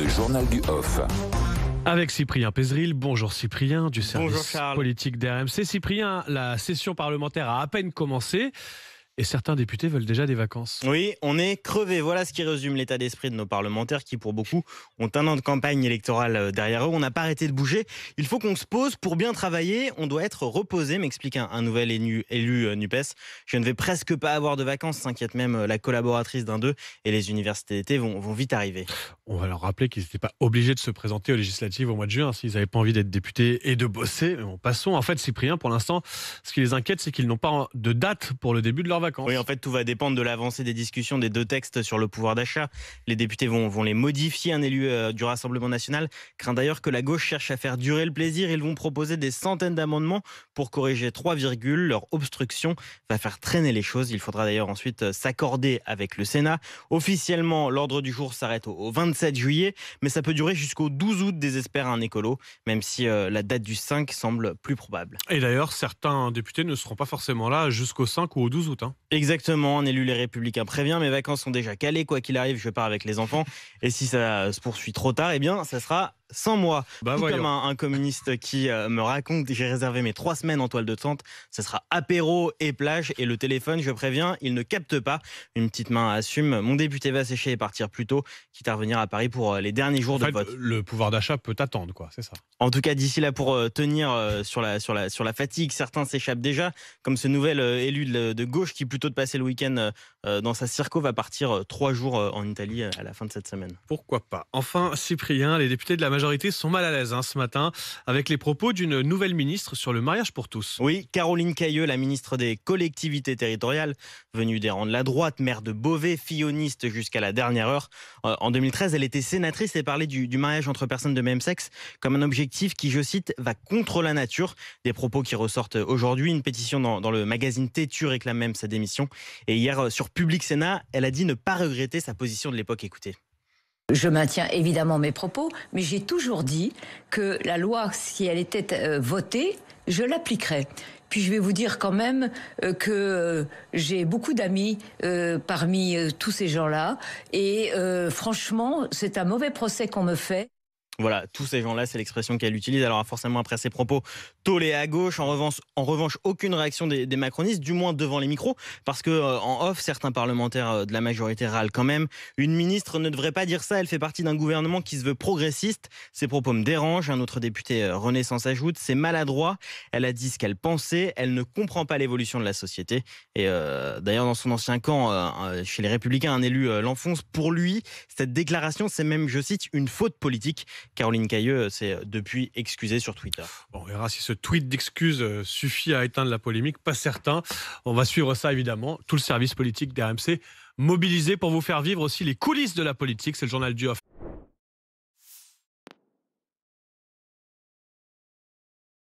Le journal du Off. Avec Cyprien Pézeril. Bonjour Cyprien, du Bonjour service Charles. politique d'RMC. Cyprien, la session parlementaire a à peine commencé et certains députés veulent déjà des vacances. Oui, on est crevés. Voilà ce qui résume l'état d'esprit de nos parlementaires qui, pour beaucoup, ont un an de campagne électorale derrière eux. On n'a pas arrêté de bouger. Il faut qu'on se pose. Pour bien travailler, on doit être reposé, m'explique un nouvel élu NUPES. Je ne vais presque pas avoir de vacances, s'inquiète même la collaboratrice d'un d'eux. Et les universités d'été vont vite arriver. On va leur rappeler qu'ils n'étaient pas obligés de se présenter aux législatives au mois de juin s'ils n'avaient pas envie d'être députés et de bosser. Mais bon, passons. En fait, Cyprien, pour l'instant, ce qui les inquiète, c'est qu'ils n'ont pas de date pour le début de leurs vacances. Oui, en fait, tout va dépendre de l'avancée des discussions des deux textes sur le pouvoir d'achat. Les députés vont les modifier. Un élu du Rassemblement national craint d'ailleurs que la gauche cherche à faire durer le plaisir. Ils vont proposer des centaines d'amendements pour corriger 3 virgules. Leur obstruction va faire traîner les choses. Il faudra d'ailleurs ensuite s'accorder avec le Sénat. Officiellement, l'ordre du jour s'arrête au 27 juillet, mais ça peut durer jusqu'au 12 août, désespère un écolo, même si la date du 5 semble plus probable. Et d'ailleurs, certains députés ne seront pas forcément là jusqu'au 5 ou au 12 août. Exactement, un élu Les Républicains prévient, mes vacances sont déjà calées, quoi qu'il arrive, je pars avec les enfants. Et si ça se poursuit trop tard, eh bien, ça sera sans moi. Tout comme un communiste qui me raconte, j'ai réservé mes 3 semaines en toile de tente, ce sera apéro et plage, et le téléphone, je préviens, il ne capte pas. Une petite main assume, mon député va sécher et partir plus tôt, quitte à revenir à Paris pour les derniers jours de vote. Le pouvoir d'achat peut attendre, quoi, c'est ça. En tout cas, d'ici là, pour tenir sur la fatigue, certains s'échappent déjà, comme ce nouvel élu de gauche qui, plutôt de passer le week-end dans sa circo, va partir 3 jours en Italie à la fin de cette semaine. Pourquoi pas. Enfin, Cyprien, les députés de la majorité sont mal à l'aise ce matin avec les propos d'une nouvelle ministre sur le mariage pour tous. Oui, Caroline Cayeux, la ministre des collectivités territoriales, venue des rangs de la droite, maire de Beauvais, filloniste jusqu'à la dernière heure. En 2013, elle était sénatrice et parlait du mariage entre personnes de même sexe comme un objectif qui, je cite, va contre la nature. Des propos qui ressortent aujourd'hui. Une pétition dans le magazine Tétu réclame même sa démission. Et hier, sur Public Sénat, elle a dit ne pas regretter sa position de l'époque. Écoutez. Je maintiens évidemment mes propos, mais j'ai toujours dit que la loi, si elle était votée, je l'appliquerais. Puis je vais vous dire quand même que j'ai beaucoup d'amis parmi tous ces gens-là. Et franchement, c'est un mauvais procès qu'on me fait. Voilà, tous ces gens-là, c'est l'expression qu'elle utilise. Alors forcément, après ces propos tollés à gauche, en revanche, aucune réaction des macronistes, du moins devant les micros, parce que en off, certains parlementaires de la majorité râlent quand même. Une ministre ne devrait pas dire ça, elle fait partie d'un gouvernement qui se veut progressiste. Ces propos me dérangent. Un autre député Renaissance ajoute, c'est maladroit. Elle a dit ce qu'elle pensait, elle ne comprend pas l'évolution de la société. Et d'ailleurs, dans son ancien camp, chez les Républicains, un élu l'enfonce. Pour lui, cette déclaration, c'est même, je cite, une faute politique. Caroline Cayeux s'est depuis excusée sur Twitter. On verra si ce tweet d'excuse suffit à éteindre la polémique. Pas certain. On va suivre ça évidemment. Tout le service politique d'RMC mobilisé pour vous faire vivre aussi les coulisses de la politique. C'est le journal du Off.